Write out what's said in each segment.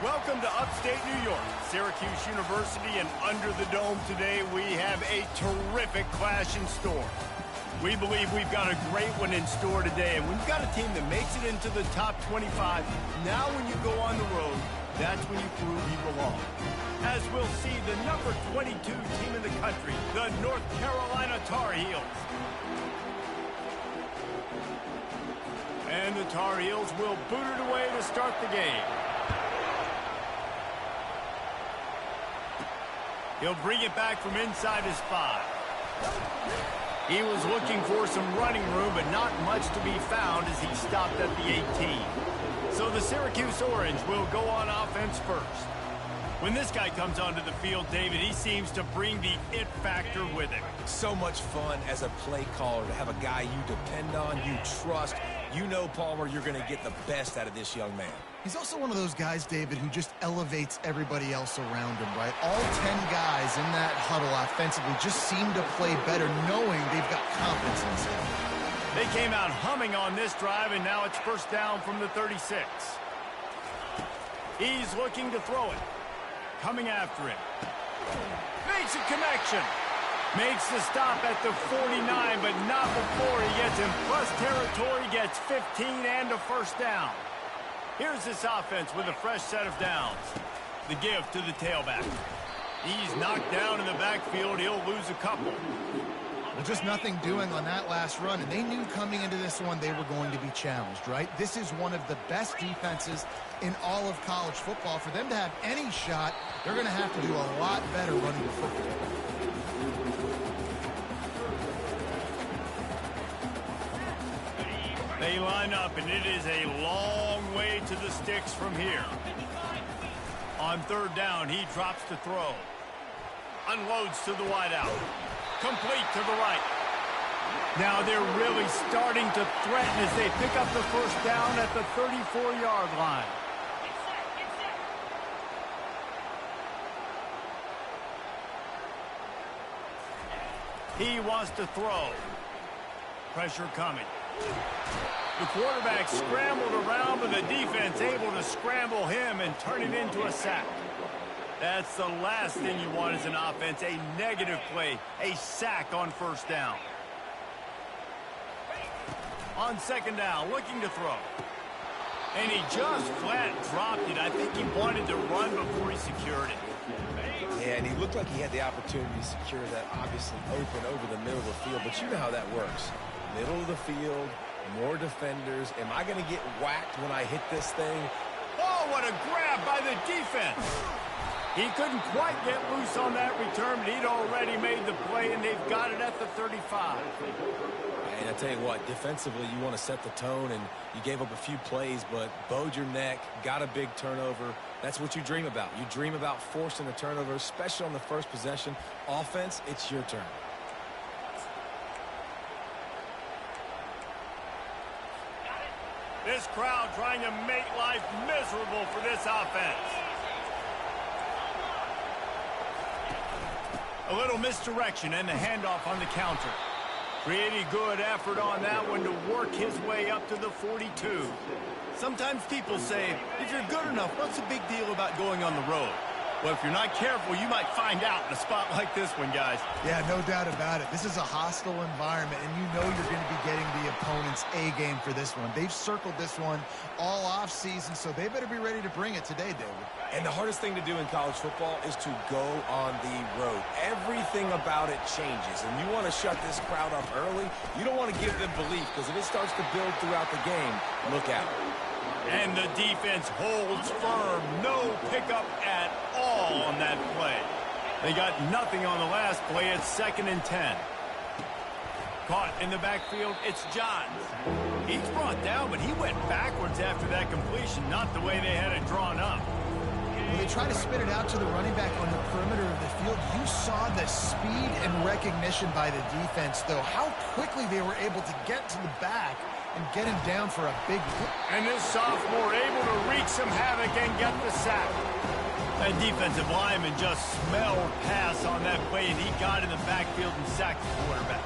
Welcome to upstate New York, Syracuse University, and under the dome today we have a terrific clash in store. We believe we've got a great one in store today, and we've got a team that makes it into the top 25. Now when you go on the road, that's when you prove you belong. As we'll see, the number 22 team in the country, the North Carolina Tar Heels. And the Tar Heels will boot it away to start the game. He'll bring it back from inside his 5. He was looking for some running room, but not much to be found as he stopped at the 18. So the Syracuse Orange will go on offense first. When this guy comes onto the field, David, he seems to bring the it factor with him. So much fun as a play caller to have a guy you depend on, you trust. You know, Palmer, you're going to get the best out of this young man. He's also one of those guys, David, who just elevates everybody else around him, right? All 10 guys in that huddle offensively just seem to play better knowing they've got confidence in this game. They came out humming on this drive, and now it's first down from the 36. He's looking to throw it. Coming after him. Makes a connection. Makes the stop at the 49, but not before he gets in plus territory, gets 15 and a first down. Here's this offense with a fresh set of downs. The give to the tailback. He's knocked down in the backfield. He'll lose a couple. Well, just nothing doing on that last run, and they knew coming into this one they were going to be challenged, right? This is one of the best defenses in all of college football. For them to have any shot, they're going to have to do a lot better running the football. They line up, and it is a long way to the sticks from here. On third down, he drops to throw. Unloads to the wideout. Complete to the right. Now they're really starting to threaten as they pick up the first down at the 34-yard line. He wants to throw. Pressure coming. The quarterback scrambled around, but the defense able to scramble him and turn it into a sack. That's the last thing you want as an offense, a negative play, a sack on first down. On second down, looking to throw. And he just flat dropped it. I think he wanted to run before he secured it. Yeah, and he looked like he had the opportunity to secure that obviously open over the middle of the field, but you know how that works. Middle of the field, more defenders. Am I going to get whacked when I hit this thing? Oh, what a grab by the defense. He couldn't quite get loose on that return, but he'd already made the play, and they've got it at the 35. And I tell you what, defensively, you want to set the tone, and you gave up a few plays, but bowed your neck, got a big turnover. That's what you dream about. You dream about forcing the turnover, especially on the first possession. Offense, it's your turn. This crowd trying to make life miserable for this offense. A little misdirection and the handoff on the counter. Pretty good effort on that one to work his way up to the 42. Sometimes people say, if you're good enough, what's the big deal about going on the road? Well, if you're not careful, you might find out in a spot like this one, guys. Yeah, no doubt about it. This is a hostile environment, and you know you're going to be getting the opponent's A-game for this one. They've circled this one all off-season, so they better be ready to bring it today, David. And the hardest thing to do in college football is to go on the road. Everything about it changes, and you want to shut this crowd up early. You don't want to give them belief, because if it starts to build throughout the game, look out. And the defense holds firm. No pickup at all on that play. They got nothing on the last play. It's 2nd and 10. Caught in the backfield, it's Johns. He's brought down, but he went backwards after that completion, not the way they had it drawn up. When they try to spit it out to the running back on the perimeter of the field, you saw the speed and recognition by the defense, though. How quickly they were able to get to the back and get him down for a big hit. And this sophomore able to wreak some havoc and get the sack. That defensive lineman just smelled pass on that play, and he got in the backfield and sacked the quarterback.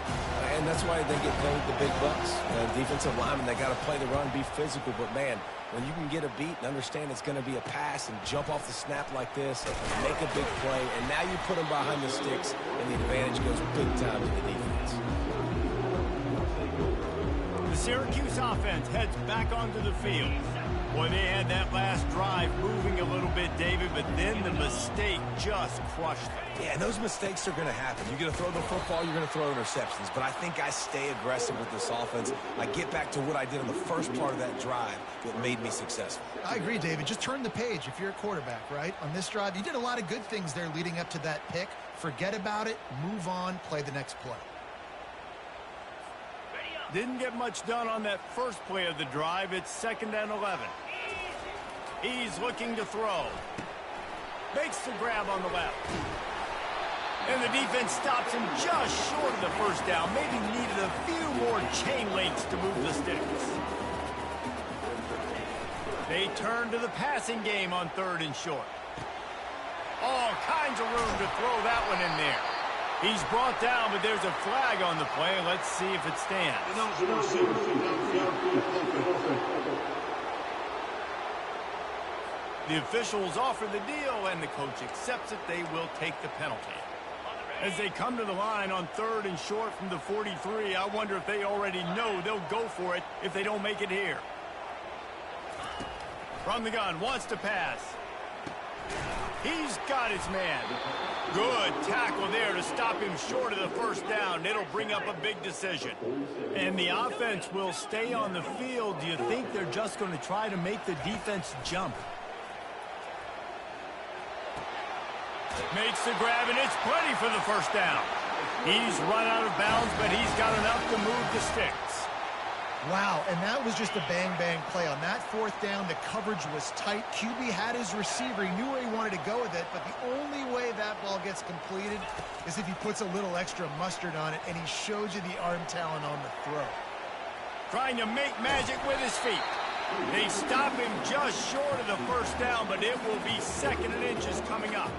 And that's why they get paid the big bucks. Defensive linemen, they got to play the run, be physical. But, man, when you can get a beat and understand it's going to be a pass and jump off the snap like this and make a big play, and now you put them behind the sticks, and the advantage goes big time to the defense. The Syracuse offense heads back onto the field. Boy, they had that last drive moving a little bit, David, but then the mistake just crushed them. Yeah, and those mistakes are going to happen. You're going to throw the football, you're going to throw interceptions. But I think I stay aggressive with this offense. I get back to what I did in the first part of that drive that made me successful. I agree, David. Just turn the page if you're a quarterback, right? On this drive, you did a lot of good things there leading up to that pick. Forget about it, move on, play the next play. Didn't get much done on that first play of the drive. It's 2nd and 11. He's looking to throw. Makes the grab on the left. And the defense stops him just short of the first down. Maybe needed a few more chain links to move the sticks. They turn to the passing game on 3rd and short. All kinds of room to throw that one in there. He's brought down, but there's a flag on the play. Let's see if it stands. The officials offer the deal, and the coach accepts it. They will take the penalty. As they come to the line on 3rd and short from the 43, I wonder if they already know they'll go for it if they don't make it here. From the gun, wants to pass. He's got his man. Good tackle there to stop him short of the first down. It'll bring up a big decision. And the offense will stay on the field. Do you think they're just going to try to make the defense jump? Makes the grab, and it's plenty for the first down. He's run out of bounds, but he's got enough to move the sticks. Wow, and that was just a bang-bang play. On that 4th down, the coverage was tight. QB had his receiver. He knew where he wanted to go with it, but the only way that ball gets completed is if he puts a little extra mustard on it, and he shows you the arm talent on the throw. Trying to make magic with his feet. They stop him just short of the first down, but it will be 2nd and inches coming up.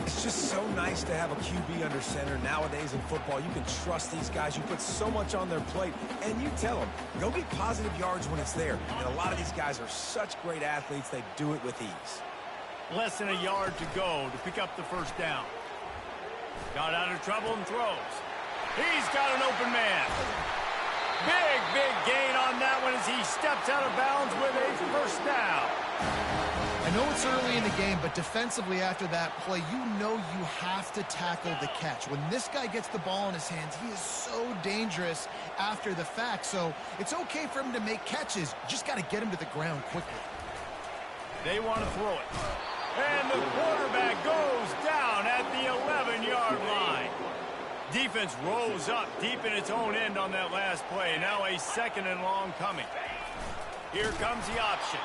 It's just so nice to have a QB under center. Nowadays in football, you can trust these guys. You put so much on their plate, and you tell them, go get positive yards when it's there. And a lot of these guys are such great athletes, they do it with ease. Less than a yard to go to pick up the first down. Got out of trouble and throws. He's got an open man. Big gain on that one as he steps out of bounds with a first down. I know it's early in the game, but defensively after that play, you know you have to tackle the catch. When this guy gets the ball in his hands, he is so dangerous after the fact. So it's okay for him to make catches. You just got to get him to the ground quickly. They want to throw it. And the quarterback goes down at the 11-yard line. Defense rolls up deep in its own end on that last play. Now a 2nd and long coming. Here comes the option.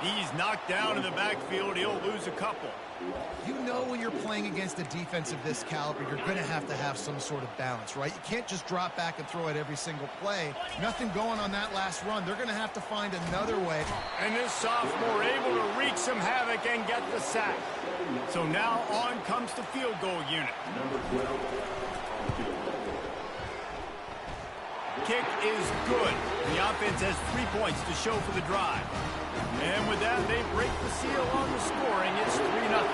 He's knocked down in the backfield. He'll lose a couple. You know when you're playing against a defense of this caliber, you're going to have some sort of balance, right? You can't just drop back and throw it every single play. Nothing going on that last run. They're going to have to find another way. And this sophomore able to wreak some havoc and get the sack. So now on comes the field goal unit. Kick is good. The offense has 3 points to show for the drive. And with that, they break the seal on the scoring. It's 3-0.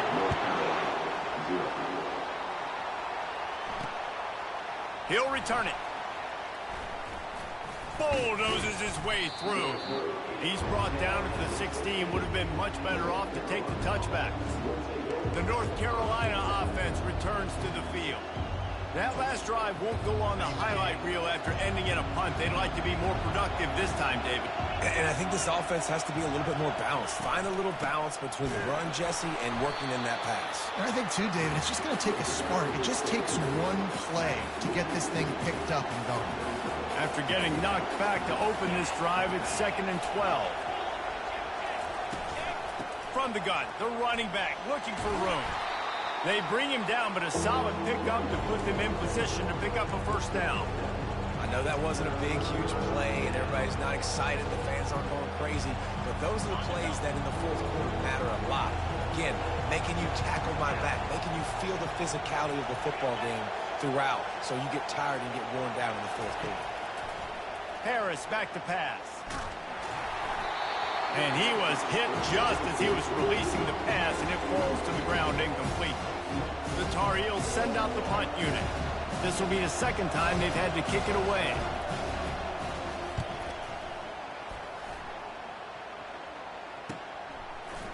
He'll return it. Bulldozes his way through. He's brought down at the 16. Would have been much better off to take the touchback. The North Carolina offense returns to the field. That last drive won't go on the highlight reel after ending in a punt. They'd like to be more productive this time, David. And I think this offense has to be a little bit more balanced. Find a little balance between the run, Jesse, and working in that pass. And I think, too, David, it's just going to take a spark. It just takes one play to get this thing picked up and going. After getting knocked back to open this drive, it's 2nd and 12. From the gun, the running back looking for room. They bring him down, but a solid pickup to put them in position to pick up a first down. I know that wasn't a big, huge play, and everybody's not excited. The fans aren't going crazy. But those are the plays that in the fourth quarter matter a lot. Again, making you tackle my back, making you feel the physicality of the football game throughout, so you get tired and get worn down in the fourth quarter. Harris back to pass. And he was hit just as he was releasing the pass, and it falls to the ground incomplete. The Tar Heels send out the punt unit. This will be the second time they've had to kick it away.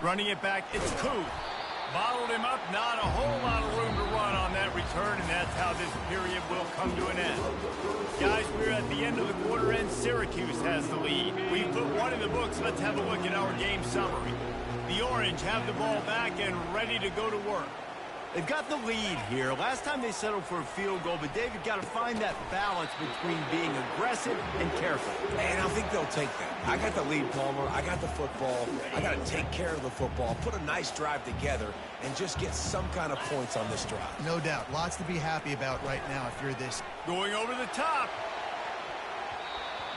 Running it back, it's Koo. Bottled him up, not a whole lot of room to run on that return, and that's how this period will come to an end. Guys, we're at the end of the quarter, and Syracuse has the lead. We've put one in the books. Let's have a look at our game summary. The Orange have the ball back and ready to go to work. They've got the lead here. Last time they settled for a field goal, but David got to find that balance between being aggressive and careful. And I think they'll take that. I got the lead, Palmer. I got the football. I got to take care of the football, put a nice drive together, and just get some kind of points on this drive. No doubt. Lots to be happy about right now if you're this. Going over the top.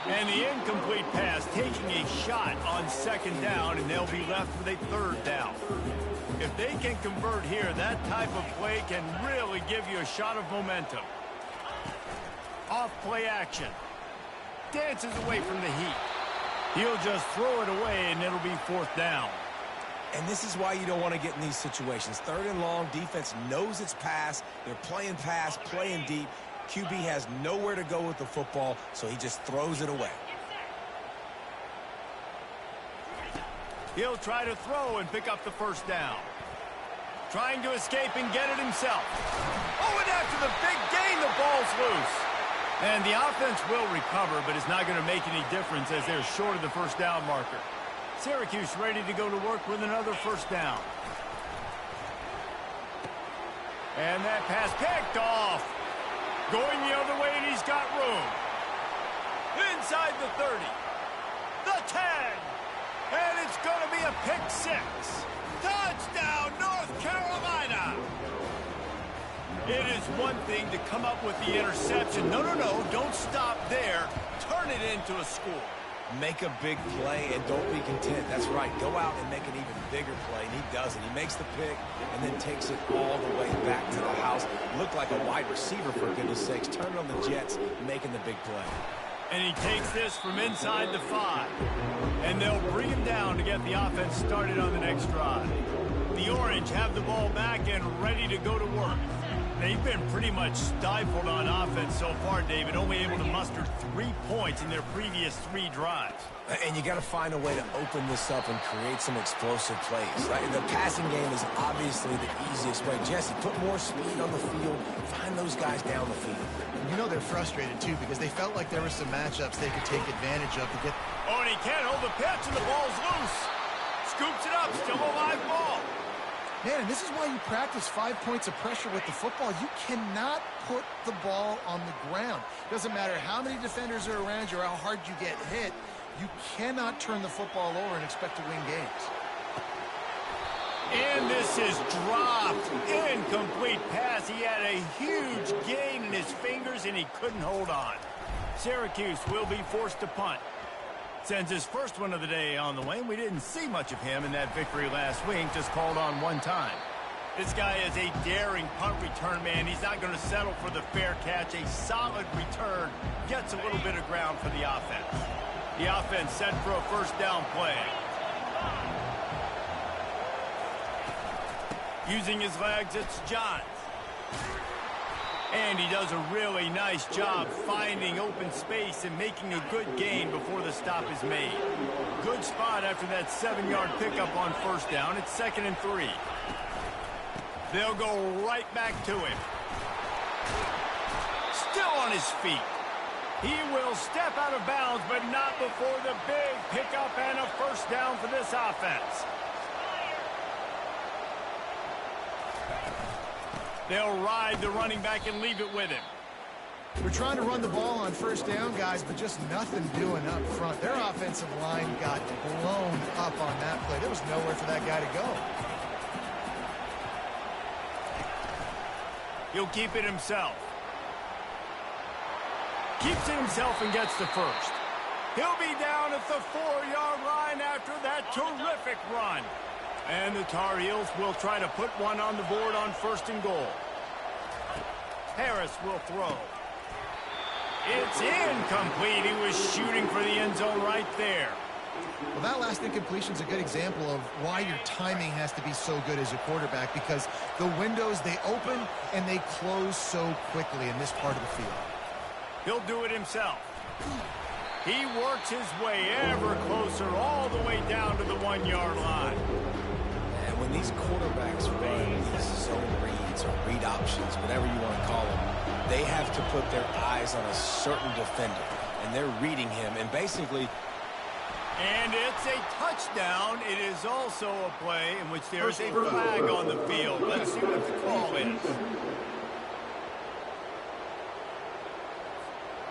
And the incomplete pass, taking a shot on second down, and they'll be left with a third down. If they can convert here, that type of play can really give you a shot of momentum. Off play action. Dances away from the heat. He'll just throw it away, and it'll be fourth down. And this is why you don't want to get in these situations. Third and long, defense knows it's pass. They're playing pass, playing deep. QB has nowhere to go with the football, so he just throws it away. He'll try to throw and pick up the first down. Trying to escape and get it himself. Oh, and after the big gain, the ball's loose. And the offense will recover, but it's not going to make any difference as they're short of the first down marker. Syracuse ready to go to work with another first down. And that pass picked off. Going the other way, and he's got room. Inside the 30. The 10. And it's going to be a pick six. Touchdown, North Carolina. It is one thing to come up with the interception. No, don't stop there. Turn it into a score. Make a big play and don't be content. That's right. Go out and make an even bigger play, and he does it. He makes the pick and then takes it all the way back to the house. Looked like a wide receiver, for goodness sakes. Turning on the Jets, making the big play. And he takes this from inside the 5. And they'll bring him down to get the offense started on the next drive. The Orange have the ball back and ready to go to work. They've been pretty much stifled on offense so far, David, only able to muster 3 points in their previous 3 drives. And you got to find a way to open this up and create some explosive plays. Right? The passing game is obviously the easiest way. Jesse, put more speed on the field. Find those guys down the field. You know they're frustrated, too, because they felt like there were some matchups they could take advantage of to get. Oh, and he can't hold the pitch, and the ball's loose. Scoops it up, still a live ball. Man, and this is why you practice 5 points of pressure with the football. You cannot put the ball on the ground. Doesn't matter how many defenders are around you or how hard you get hit. You cannot turn the football over and expect to win games. And this is dropped. Incomplete pass. He had a huge gain in his fingers, and he couldn't hold on. Syracuse will be forced to punt. Sends his first one of the day on the way. We didn't see much of him in that victory last week, just called on one time. This guy is a daring punt return man. He's not going to settle for the fair catch. A solid return gets a little bit of ground for the offense. The offense set for a first down play. Using his legs, it's Johns. And he does a really nice job finding open space and making a good gain before the stop is made. Good spot after that 7-yard pickup on first down. It's 2nd and 3. They'll go right back to him. Still on his feet. He will step out of bounds, but not before the big pickup and a first down for this offense. They'll ride the running back and leave it with him. We're trying to run the ball on first down, guys, but just nothing doing up front. Their offensive line got blown up on that play. There was nowhere for that guy to go. He'll keep it himself. Keeps it himself and gets the first. He'll be down at the 4-yard line after that terrific run. And the Tar Heels will try to put one on the board on 1st and goal. Harris will throw. It's incomplete. He was shooting for the end zone right there. Well, that last incompletion is a good example of why your timing has to be so good as a quarterback, because the windows, they open and they close so quickly in this part of the field. He'll do it himself. He works his way ever closer all the way down to the 1-yard line. And when these quarterbacks run these zone reads or read options, whatever you want to call them, they have to put their eyes on a certain defender, and they're reading him, and basically... And it's a touchdown. It is also a play in which there's a flag on the field. Let's see what the call is.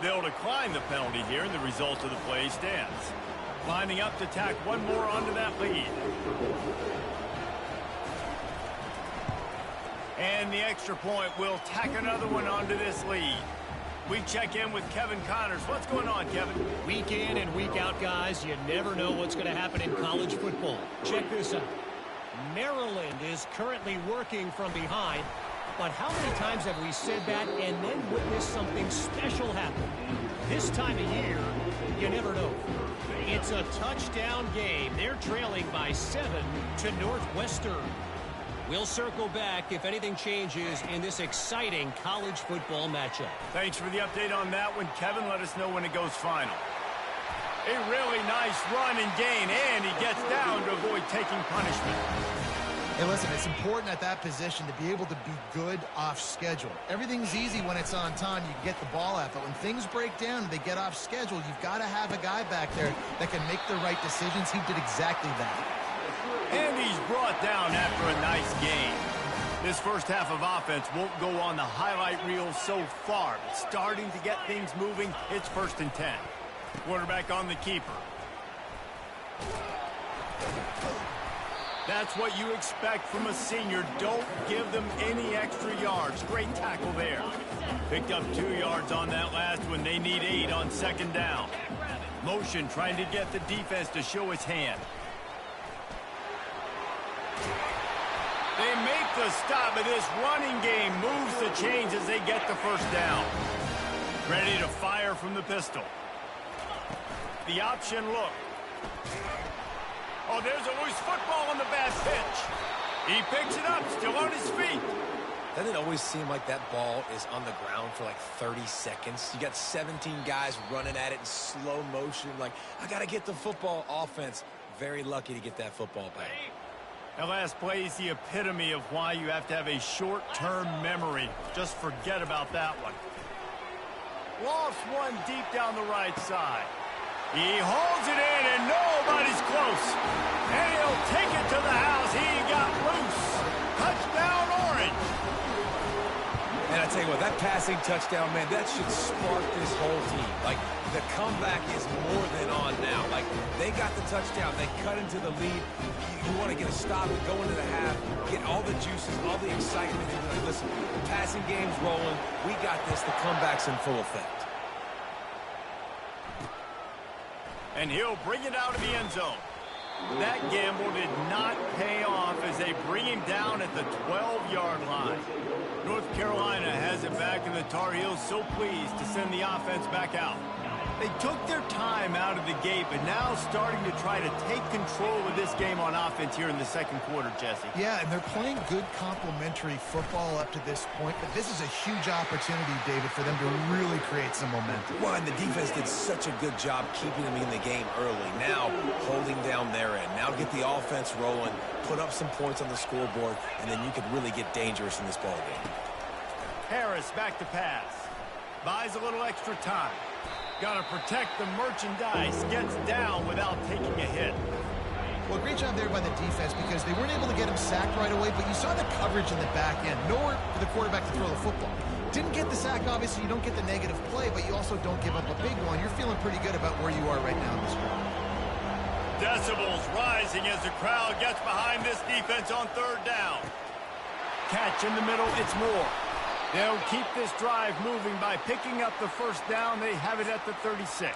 They'll decline the penalty here, and the result of the play stands. Lining up to tack one more onto that lead. And the extra point will tack another one onto this lead. We check in with Kevin Connors. What's going on, Kevin? Week in and week out, guys, you never know what's going to happen in college football. Check this out. Maryland is currently working from behind, but how many times have we said that and then witnessed something special happen? This time of year, you never know. It's a touchdown game. They're trailing by 7 to Northwestern. We'll circle back if anything changes in this exciting college football matchup. Thanks for the update on that one, Kevin. Let us know when it goes final. A really nice run and gain, and he gets down to avoid taking punishment. Hey, listen, it's important at that position to be able to be good off schedule. Everything's easy when it's on time. You can get the ball out, but when things break down and they get off schedule, you've got to have a guy back there that can make the right decisions. He did exactly that. And he's brought down after a nice game. This first half of offense won't go on the highlight reel so far, but starting to get things moving. It's 1st and 10. Quarterback on the keeper. That's what you expect from a senior. Don't give them any extra yards. Great tackle there. Picked up 2 yards on that last one. They need 8 on 2nd down. Motion trying to get the defense to show his hand. They make the stop, but this running game moves the chains as they get the 1st down. Ready to fire from the pistol. The option look. Oh, there's a loose football on the bad pitch. He picks it up, still on his feet. Doesn't it always seem like that ball is on the ground for like 30 seconds? You got 17 guys running at it in slow motion. Like, I got to get the football. Offense, very lucky to get that football back. That last play is the epitome of why you have to have a short-term memory. Just forget about that one. Lofts one deep down the right side. He holds it in, and nobody's close. And he'll take it to the house. He got loose. Touchdown, Orange. And I tell you what, that passing touchdown, man, that should spark this whole team. Like, the comeback is more than on now. Like, they got the touchdown. They cut into the lead. You want to get a stop and go into the half, get all the juices, all the excitement. And like, listen, the passing game's rolling. We got this. The comeback's in full effect. And he'll bring it out of the end zone. That gamble did not pay off as they bring him down at the 12-yard line. North Carolina has it back, and the Tar Heels so pleased to send the offense back out. They took their time out of the gate, but now starting to try to take control of this game on offense here in the 2nd quarter, Jesse. Yeah, and they're playing good complementary football up to this point, but this is a huge opportunity, David, for them to really create some momentum. Well, and the defense did such a good job keeping them in the game early. Now, holding down their end. Now get the offense rolling, put up some points on the scoreboard, and then you could really get dangerous in this ball game. Harris back to pass. Buys a little extra time. Got to protect the merchandise. Gets down without taking a hit. Well, great job there by the defense because they weren't able to get him sacked right away, but you saw the coverage in the back end. Nowhere for the quarterback to throw the football. Didn't get the sack, obviously. You don't get the negative play, but you also don't give up a big one. You're feeling pretty good about where you are right now in this drive. Decibels rising as the crowd gets behind this defense on 3rd down. Catch in the middle. It's more. They'll keep this drive moving by picking up the 1st down. They have it at the 36.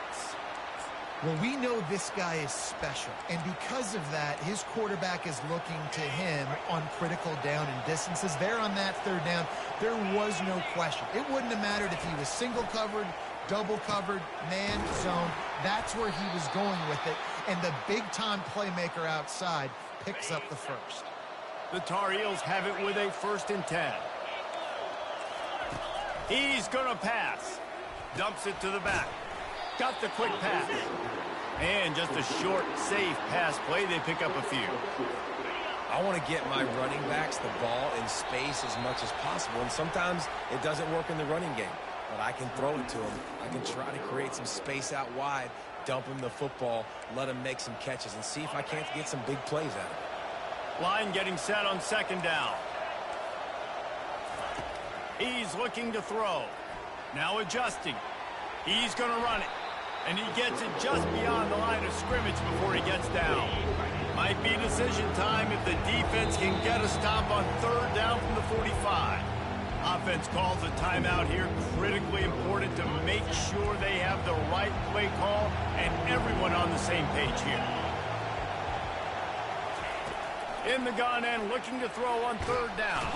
Well, we know this guy is special, and because of that, his quarterback is looking to him on critical down and distances. There on that third down, there was no question. It wouldn't have mattered if he was single covered, double covered, man, zone. That's where he was going with it, and the big-time playmaker outside picks up the first. The Tar Heels have it with a 1st and 10. He's going to pass. Dumps it to the back. Got the quick pass. And just a short, safe pass play. They pick up a few. I want to get my running backs the ball in space as much as possible, and sometimes it doesn't work in the running game. But I can throw it to him. I can try to create some space out wide, dump him the football, let him make some catches, and see if I can't get some big plays out of it. Line getting set on 2nd down. He's looking to throw. Now adjusting. He's going to run it. And he gets it just beyond the line of scrimmage before he gets down. Might be decision time if the defense can get a stop on 3rd down from the 45. Offense calls a timeout here. Critically important to make sure they have the right play call and everyone on the same page here. In the gun and looking to throw on 3rd down.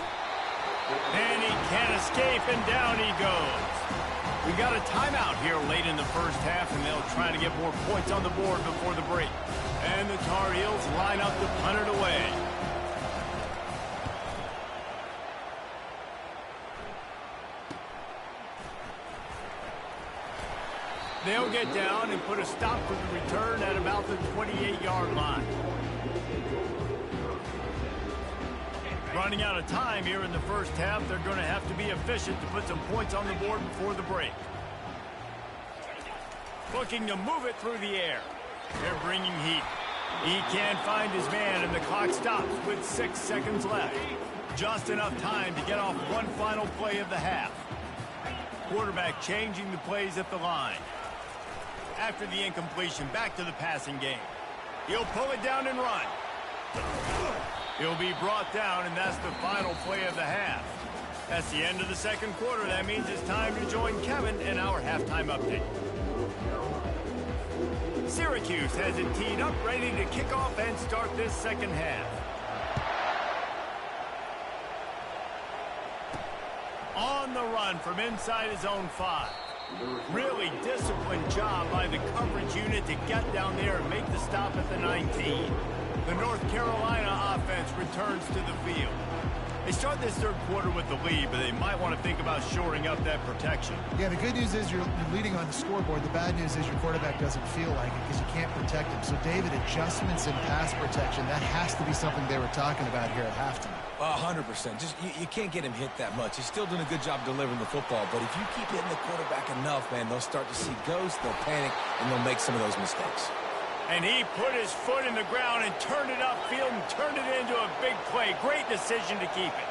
And he can't escape, and down he goes. We got a timeout here late in the first half, and they'll try to get more points on the board before the break. And the Tar Heels line up to punt it away. They'll get down and put a stop for the return at about the 28-yard line. Running out of time here in the first half, they're going to have to be efficient to put some points on the board before the break. Looking to move it through the air. They're bringing heat. He can't find his man, and the clock stops with 6 seconds left. Just enough time to get off one final play of the half. Quarterback changing the plays at the line. After the incompletion, back to the passing game. He'll pull it down and run. He'll be brought down, and that's the final play of the half. That's the end of the 2nd quarter. That means it's time to join Kevin in our halftime update. Syracuse has it teed up, ready to kick off and start this 2nd half. On the run from inside his own 5. Really disciplined job by the coverage unit to get down there and make the stop at the 19. The North Carolina offense returns to the field. They start this 3rd quarter with the lead, but they might want to think about shoring up that protection. Yeah, the good news is you're leading on the scoreboard. The bad news is your quarterback doesn't feel like it because you can't protect him. So, David, adjustments in pass protection, that has to be something they were talking about here at halftime. 100%. Just you can't get him hit that much. He's still doing a good job delivering the football, but if you keep hitting the quarterback enough, man, they'll start to see ghosts, they'll panic, and they'll make some of those mistakes. And he put his foot in the ground and turned it upfield and turned it into a big play. Great decision to keep it.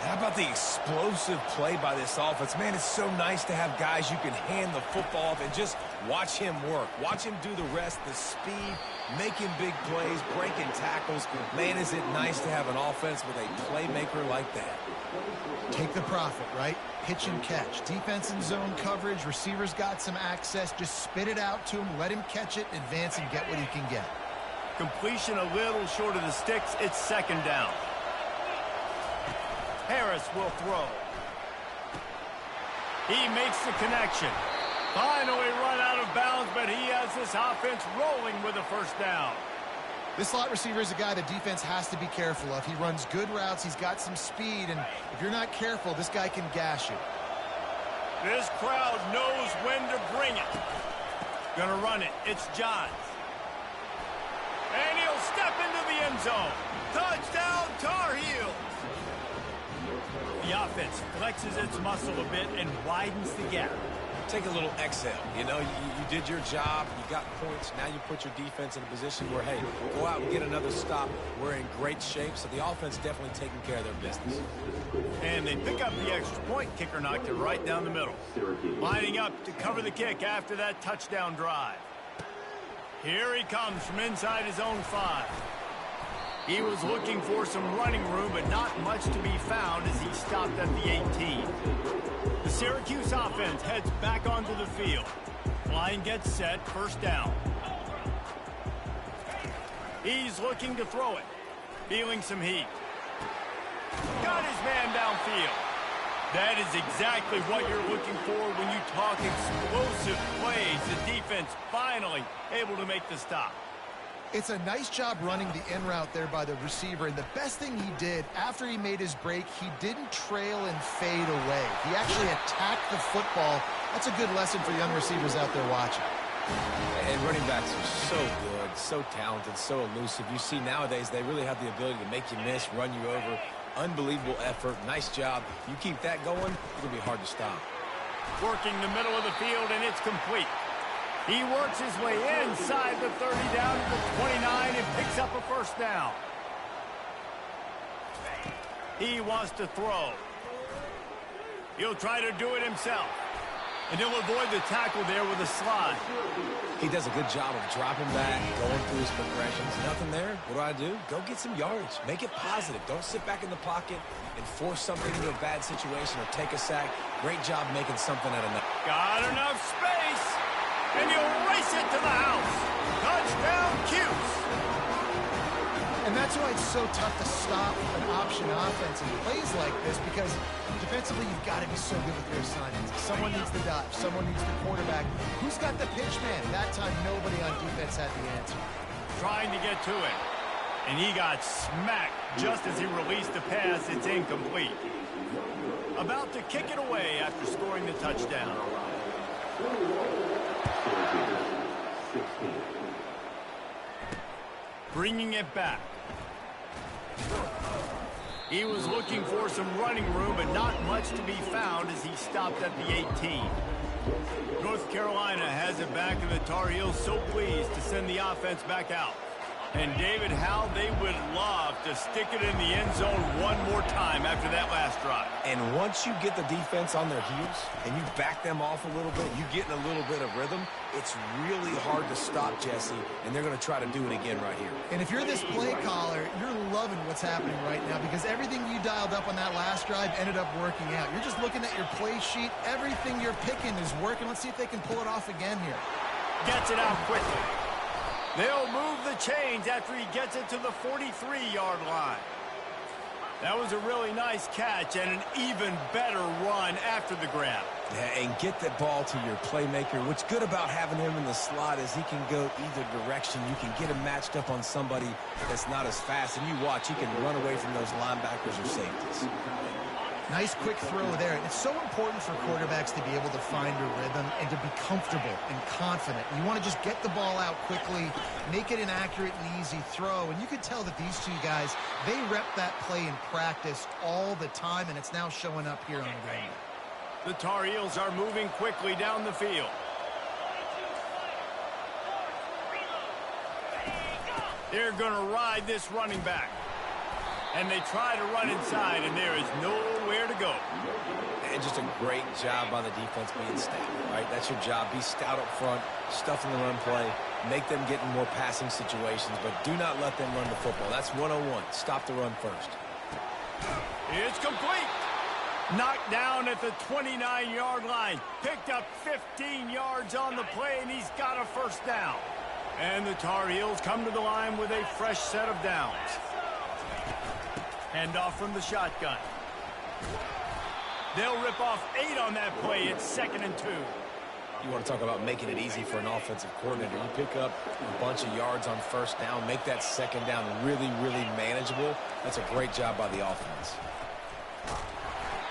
How about the explosive play by this offense? Man, it's so nice to have guys you can hand the football off and just watch him work. Watch him do the rest, the speed, making big plays, breaking tackles. Man, is it nice to have an offense with a playmaker like that. Take the profit, right? Pitch and catch. Defense in zone coverage. Receivers got some access. Just spit it out to him. Let him catch it, advance, and get what he can get. Completion a little short of the sticks. It's 2nd down. Harris will throw. He makes the connection. Finally run out of bounds, but he has this offense rolling with a 1st down. This slot receiver is a guy the defense has to be careful of. He runs good routes. He's got some speed, and if you're not careful, this guy can gash you. This crowd knows when to bring it. Gonna run it. It's Johns. And he'll step into the end zone. Touchdown, Tar Heels. The offense flexes its muscle a bit and widens the gap. Take a little exhale. You know, you did your job. You got points. Now you put your defense in a position where, hey, go out and get another stop. We're in great shape, so the offense definitely taking care of their business. And they pick up the extra point. Kicker knocked it right down the middle. Lining up to cover the kick after that touchdown drive. Here he comes from inside his own 5. He was looking for some running room, but not much to be found as he stopped at the 18. The Syracuse offense heads back onto the field. Line gets set, 1st down. He's looking to throw it. Feeling some heat. Got his man downfield. That is exactly what you're looking for when you talk explosive plays. The defense finally able to make the stop. It's a nice job running the in route there by the receiver, and the best thing he did after he made his break, he didn't trail and fade away. He actually attacked the football. That's a good lesson for young receivers out there watching. And running backs are so good, so talented, so elusive. You see nowadays they really have the ability to make you miss, run you over. Unbelievable effort. Nice job. You keep that going, it'll be hard to stop. Working the middle of the field, and it's complete. He works his way inside the 30 down to the 29 and picks up a first down. He wants to throw. He'll try to do it himself. And he'll avoid the tackle there with a slide. He does a good job of dropping back, going through his progressions. Nothing there. What do? Go get some yardage. Make it positive. Don't sit back in the pocket and force something into a bad situation or take a sack. Great job making something out of nothing. Got enough space. And he'll race it to the house. Touchdown, Cuse. And that's why it's so tough to stop an option offense in plays like this, because defensively you've got to be so good with your assignments. Someone needs the dodge. Someone needs the quarterback. Who's got the pitch man? That time nobody on defense had the answer. Trying to get to it. And he got smacked just as he released the pass. It's incomplete. About to kick it away after scoring the touchdown. Bringing it back. He was looking for some running room, but not much to be found as he stopped at the 18. North Carolina has it back, and the Tar Heels so pleased to send the offense back out. And David, how they would love to stick it in the end zone one more time after that last drive. And once you get the defense on their heels and you back them off a little bit, you get in a little bit of rhythm, it's really hard to stop, Jesse, and they're going to try to do it again right here. And if you're this play caller, you're loving what's happening right now, because everything you dialed up on that last drive ended up working out. You're just looking at your play sheet. Everything you're picking is working. Let's see if they can pull it off again here. Gets it out quickly. They'll move the chains after he gets it to the 43-yard line. That was a really nice catch and an even better run after the grab. Yeah, and get that ball to your playmaker. What's good about having him in the slot is he can go either direction. You can get him matched up on somebody that's not as fast, and you watch, he can run away from those linebackers or safeties. Nice quick throw there. And it's so important for quarterbacks to be able to find a rhythm and to be comfortable and confident. You want to just get the ball out quickly, make it an accurate and easy throw. And you can tell that these two guys, they rep that play in practice all the time, and it's now showing up here on the game. The Tar Heels are moving quickly down the field. They're going to ride this running back. And they try to run inside, and there is nowhere to go. And just a great job by the defense being stout, right? That's your job. Be stout up front, stuff in the run play, make them get in more passing situations, but do not let them run the football. That's 101. Stop the run first. It's complete. Knocked down at the 29-yard line. Picked up 15 yards on the play, and he's got a first down. And the Tar Heels come to the line with a fresh set of downs. Handoff from the shotgun. They'll rip off 8 on that play. It's 2nd and 2. You want to talk about making it easy for an offensive coordinator. You pick up a bunch of yards on first down, make that second down really, really manageable. That's a great job by the offense.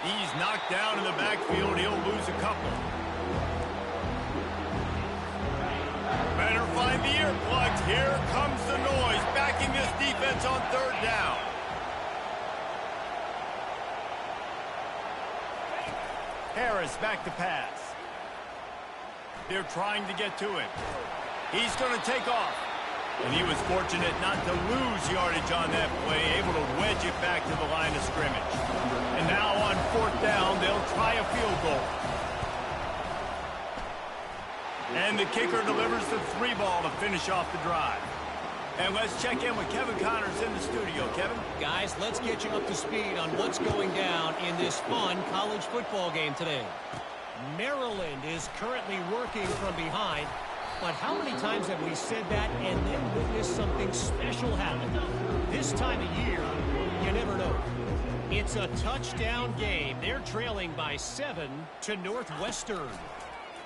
He's knocked down in the backfield. He'll lose a couple. Better find the earplugs. Here comes the noise, backing this defense on 3rd down. Harris back to pass. They're trying to get to him. He's going to take off. And he was fortunate not to lose yardage on that play, able to wedge it back to the line of scrimmage. And now on 4th down, they'll try a field goal. And the kicker delivers the 3 ball to finish off the drive. And let's check in with Kevin Connors in the studio. Kevin? Guys, let's get you up to speed on what's going down in this fun college football game today. Maryland is currently working from behind. But how many times have we said that and then witnessed something special happen? This time of year, you never know. It's a touchdown game. They're trailing by 7 to Northwestern.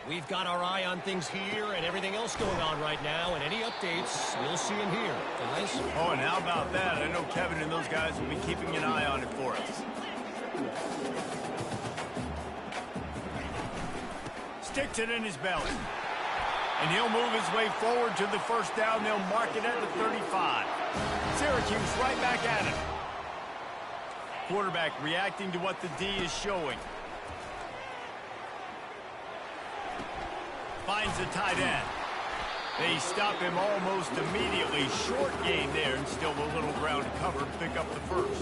We've got our eye on things here and everything else going on right now, and any updates we'll see in here, guys. Oh, and how about that? I know Kevin and those guys will be keeping an eye on it for us. Sticks it in his belly. And he'll move his way forward to the first down. They'll mark it at the 35. Syracuse right back at it. Quarterback reacting to what the D is showing. Finds the tight end. They stop him almost immediately. Short gain there, and still a little ground to cover to pick up the first.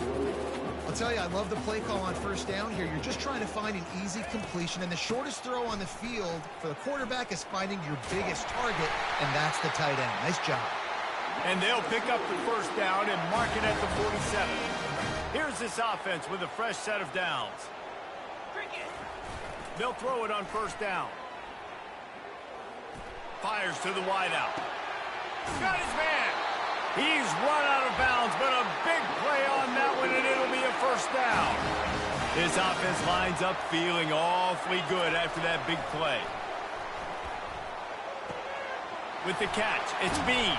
I'll tell you, I love the play call on first down here. You're just trying to find an easy completion, and the shortest throw on the field for the quarterback is finding your biggest target, and that's the tight end. Nice job. And they'll pick up the first down and mark it at the 47. Here's this offense with a fresh set of downs. They'll throw it on first down. Fires to the wideout. Got his man. He's run out of bounds, but a big play on that one, and it'll be a first down. This offense lines up feeling awfully good after that big play. With the catch, it's Bean.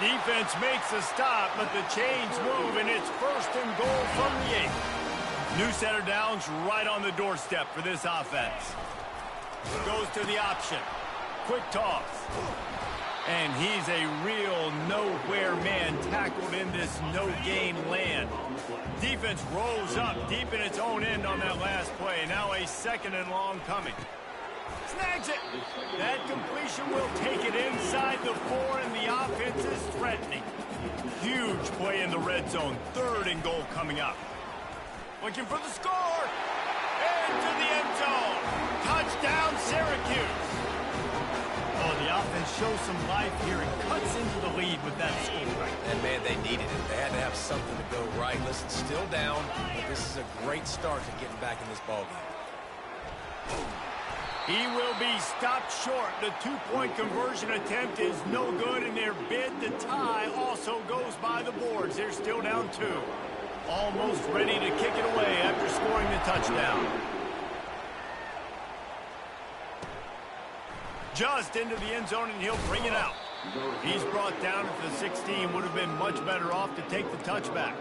Defense makes a stop, but the chains move, and it's first and goal from the 8. New set of downs right on the doorstep for this offense. Goes to the option. Quick toss. And he's a real nowhere man tackled in this no-gain land. Defense rolls up deep in its own end on that last play. Now a second and long coming. Snags it. That completion will take it inside the 4, and the offense is threatening. Huge play in the red zone. Third and goal coming up. Looking for the score. Into the end zone. Touchdown, Syracuse. Oh, the offense shows some life here and cuts into the lead with that score. And, man, they needed it. They had to have something to go right. Listen, still down, but this is a great start to getting back in this ballgame. He will be stopped short. The two-point conversion attempt is no good, and their bid to tie also goes by the boards. They're still down 2. Almost ready to kick it away after scoring the touchdown. Just into the end zone, and he'll bring it out. He's brought down at the 16. Would have been much better off to take the touchback.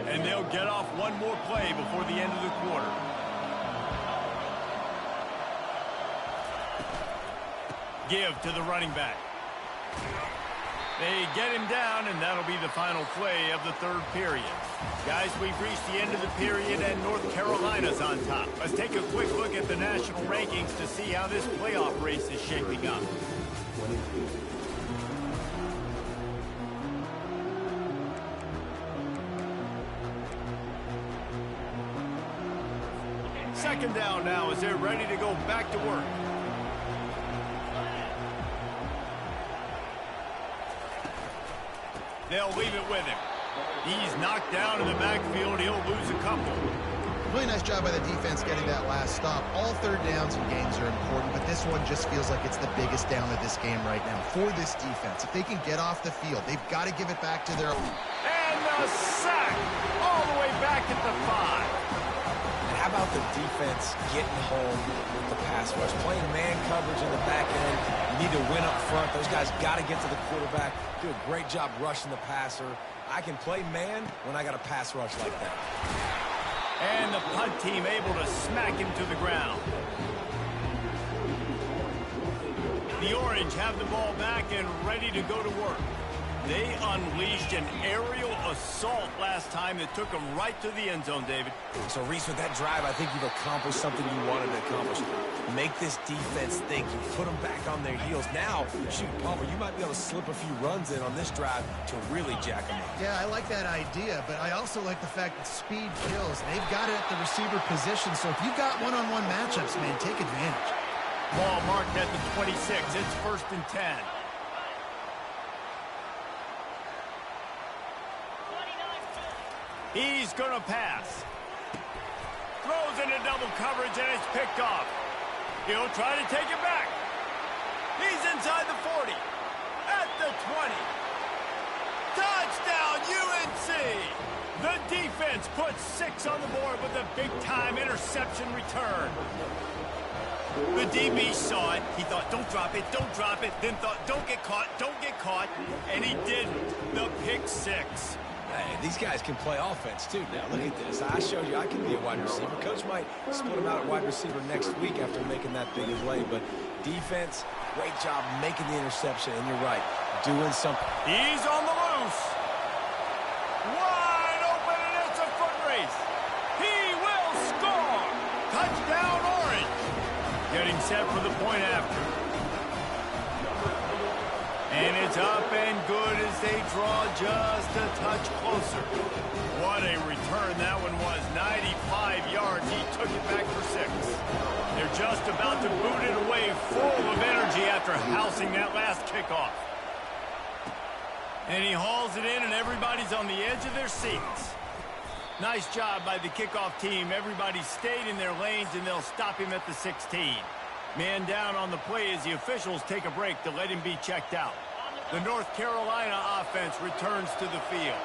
And they'll get off one more play before the end of the quarter. Give to the running back. They get him down, and that'll be the final play of the third period. Guys, we've reached the end of the period, and North Carolina's on top. Let's take a quick look at the national rankings to see how this playoff race is shaping up. Second down now as they're ready to go back to work. They'll leave it with him. He's knocked down in the backfield. He'll lose a couple. Really nice job by the defense getting that last stop. All third downs and gains are important, but this one just feels like it's the biggest down of this game right now for this defense. If they can get off the field, they've got to give it back to their... And the sack all the way back at the 5. And how about the defense getting home with the pass rush? Playing man coverage in the back end. You need to win up front. Those guys got to get to the quarterback. Do a great job rushing the passer. I can play man when I got a pass rush like that. And the punt team able to smack him to the ground. The Orange have the ball back and ready to go to work. They unleashed an aerial assault last time that took them right to the end zone, David. So, Reese, with that drive, I think you've accomplished something you wanted to accomplish. Make this defense think. You put them back on their heels. Now, shoot, Palmer, you might be able to slip a few runs in on this drive to really jack them up. Yeah, I like that idea, but I also like the fact that speed kills. They've got it at the receiver position, so if you've got one-on-one matchups, man, take advantage. Ball marked at the 26. It's first and 10. He's going to pass. Throws into double coverage, and it's picked off. He'll try to take it back. He's inside the 40. At the 20. Touchdown, UNC! The defense puts 6 on the board with a big-time interception return. The DB saw it. He thought, don't drop it, don't drop it. Then thought, don't get caught. And he didn't. The pick 6. Hey, these guys can play offense, too. Now, look at this. I showed you I can be a wide receiver. Coach might split him out at wide receiver next week after making that big play. But defense, great job making the interception. And you're right, doing something. He's on the loose. Wide open, and it's a foot race. He will score. Touchdown, Orange. Getting set for the point after. And it's up and good as they draw just a touch closer. What a return that one was. 95 yards. He took it back for 6. They're just about to boot it away full of energy after housing that last kickoff. And he hauls it in, and everybody's on the edge of their seats. Nice job by the kickoff team. Everybody stayed in their lanes, and they'll stop him at the 16. Man down on the play as the officials take a break to let him be checked out. The North Carolina offense returns to the field.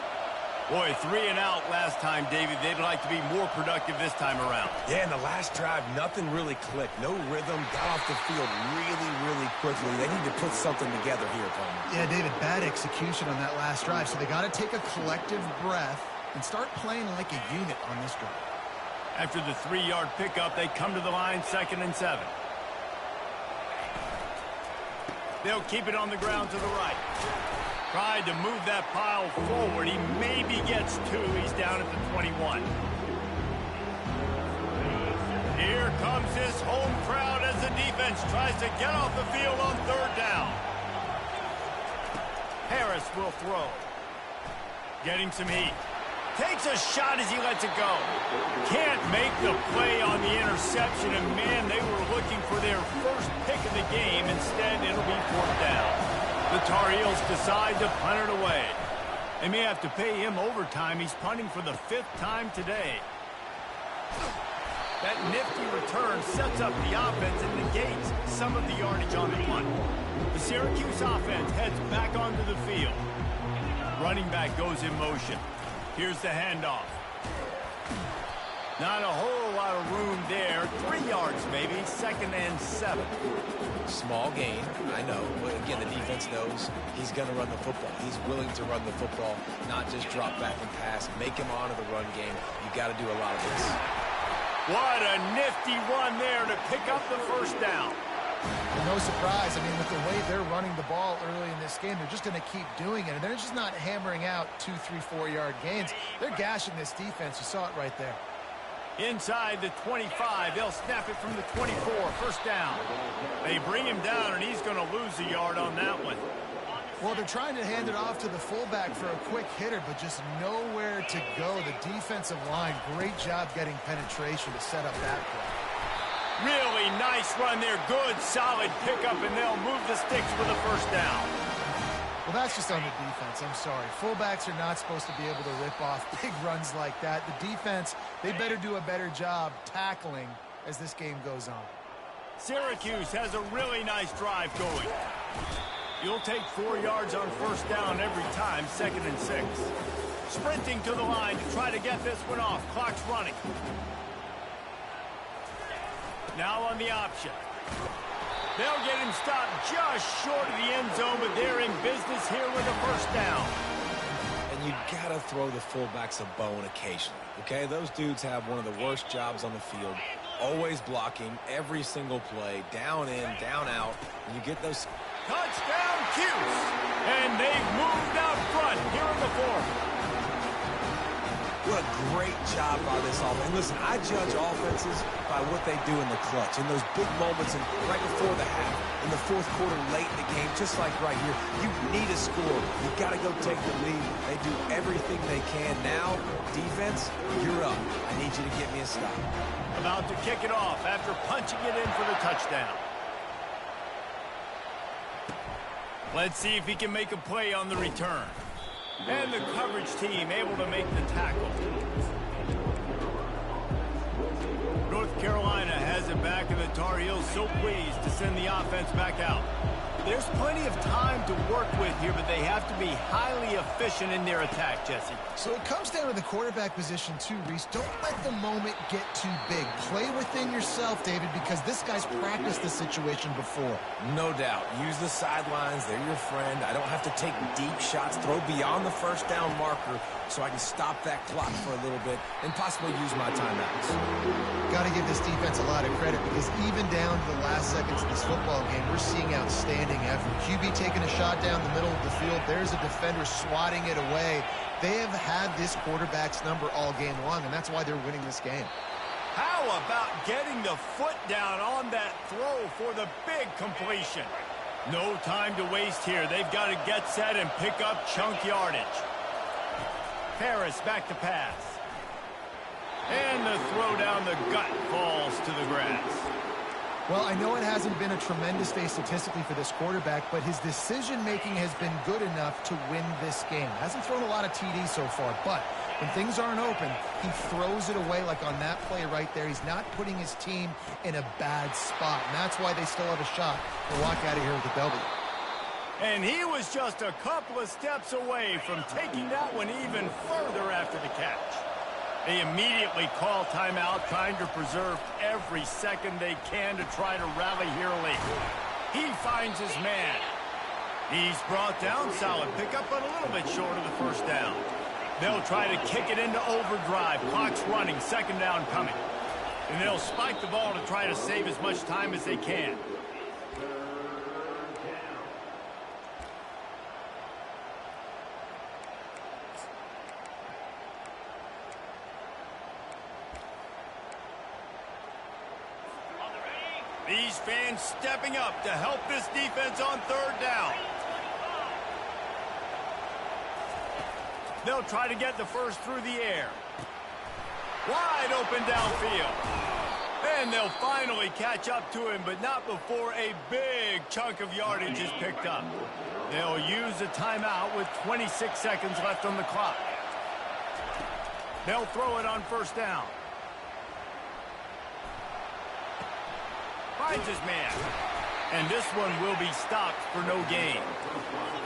Boy, 3 and out last time, David. They'd like to be more productive this time around. Yeah, in the last drive, nothing really clicked. No rhythm. Got off the field really quickly. They need to put something together here, Palmer. Yeah, David, bad execution on that last drive. So they got to take a collective breath and start playing like a unit on this drive. After the 3-yard pickup, they come to the line, 2nd and 7. They'll keep it on the ground to the right. Tried to move that pile forward. He maybe gets 2. He's down at the 21. Here comes this home crowd as the defense tries to get off the field on 3rd down. Harris will throw. Getting some heat. Takes a shot as he lets it go. Can't make the play on the interception, and man, they were looking for their first pick of the game. Instead, it'll be 4th down. The Tar Heels decide to punt it away. They may have to pay him overtime. He's punting for the 5th time today. That nifty return sets up the offense and negates some of the yardage on the punt. The Syracuse offense heads back onto the field. Running back goes in motion. Here's the handoff. Not a whole lot of room there. 3 yards maybe. 2nd and 7. Small gain, I know. But again, the defense knows he's going to run the football. He's willing to run the football, not just drop back and pass. Make him honor the run game. You got to do a lot of this. What a nifty run there to pick up the 1st down. No surprise. I mean, with the way they're running the ball early in this game, they're just going to keep doing it. And they're just not hammering out 2, 3, 4-yard gains. They're gashing this defense. You saw it right there. Inside the 25, they'll snap it from the 24, 1st down. They bring him down, and he's going to lose a yard on that one. Well, they're trying to hand it off to the fullback for a quick hitter, but just nowhere to go. The defensive line, great job getting penetration to set up that play. Really nice run there. Good, solid pickup, and they'll move the sticks for the 1st down. Well, that's just on the defense. I'm sorry. Fullbacks are not supposed to be able to rip off big runs like that. The defense, they better do a better job tackling as this game goes on. Syracuse has a really nice drive going. You'll take 4 yards on 1st down every time, 2nd and 6. Sprinting to the line to try to get this one off. Clock's running. Now on the option. They'll get him stopped just short of the end zone, but they're in business here with a 1st down. And you got to throw the fullbacks a bone occasionally, okay? Those dudes have one of the worst jobs on the field, always blocking every single play, down in, down out. And you get those... Touchdown, Cuse! And they've moved out front here in the 4th. What a great job by this offense. And listen, I judge offenses by what they do in the clutch, in those big moments and right before the half, in the 4th quarter, late in the game, just like right here. You need a score. You got to go take the lead. They do everything they can. Now, defense, you're up. I need you to get me a stop. About to kick it off after punching it in for the touchdown. Let's see if he can make a play on the return. And the coverage team able to make the tackle. North Carolina has it back, and the Tar Heels so pleased to send the offense back out. there's plenty of time to work with here, but they have to be highly efficient in their attack, Jesse. So it comes down to the quarterback position too, Reese. Don't let the moment get too big. Play within yourself, David, because this guy's practiced this situation before. No doubt. Use the sidelines. They're your friend. I don't have to take deep shots, throw beyond the first down marker so I can stop that clock for a little bit and possibly use my timeouts. Got to give this defense a lot of credit because even down to the last seconds of this football game, we're seeing outstanding effort. QB taking a shot down the middle of the field. There's a defender swatting it away. They have had this quarterback's number all game long, and that's why they're winning this game. How about getting the foot down on that throw for the big completion? No time to waste here. They've got to get set and pick up chunk yardage. Harris back to pass. And the throw down the gut falls to the grass. Well, I know it hasn't been a tremendous day statistically for this quarterback, but his decision-making has been good enough to win this game. Hasn't thrown a lot of TDs so far, but when things aren't open, he throws it away like on that play right there. He's not putting his team in a bad spot, and that's why they still have a shot to walk out of here with a W. And he was just a couple of steps away from taking that one even further after the catch. They immediately call timeout, trying to preserve every second they can to try to rally here late. He finds his man. He's brought down, solid pickup, but a little bit short of the first down. They'll try to kick it into overdrive. Clock's running, second down coming. And they'll spike the ball to try to save as much time as they can. These fans stepping up to help this defense on third down. They'll try to get the first through the air. Wide open downfield. And they'll finally catch up to him, but not before a big chunk of yardage is picked up. They'll use a timeout with 26 seconds left on the clock. They'll throw it on first down. Finds his man. And this one will be stopped for no gain.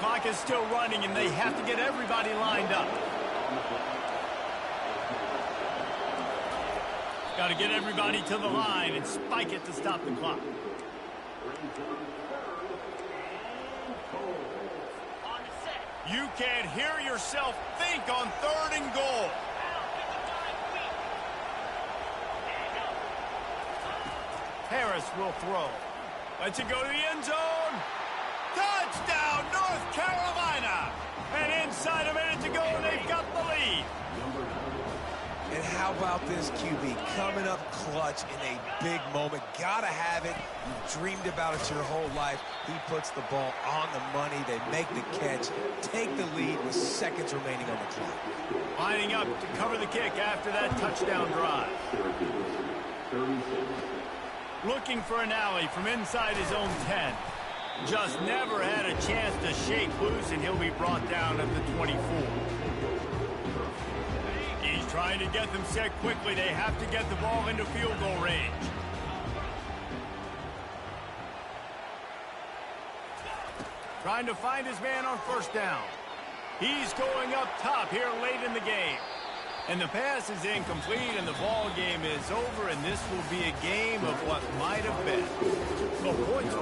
Clock is still running, and they have to get everybody lined up. Got to get everybody to the line and spike it to stop the clock. You can't hear yourself think on third and goal. Harris will throw. Lets it go to the end zone. Touchdown, North Carolina. And inside a minute to go, and they've got the lead. And how about this QB coming up clutch in a big moment? Gotta have it. You've dreamed about it your whole life. He puts the ball on the money. They make the catch, take the lead with seconds remaining on the clock. Lining up to cover the kick after that touchdown drive. Looking for an alley from inside his own 10. Just never had a chance to shake loose, and he'll be brought down at the 24. He's trying to get them set quickly. They have to get the ball into field goal range. Trying to find his man on first down. He's going up top here late in the game. And the pass is incomplete, and the ball game is over, and this will be a game of what might have been. The points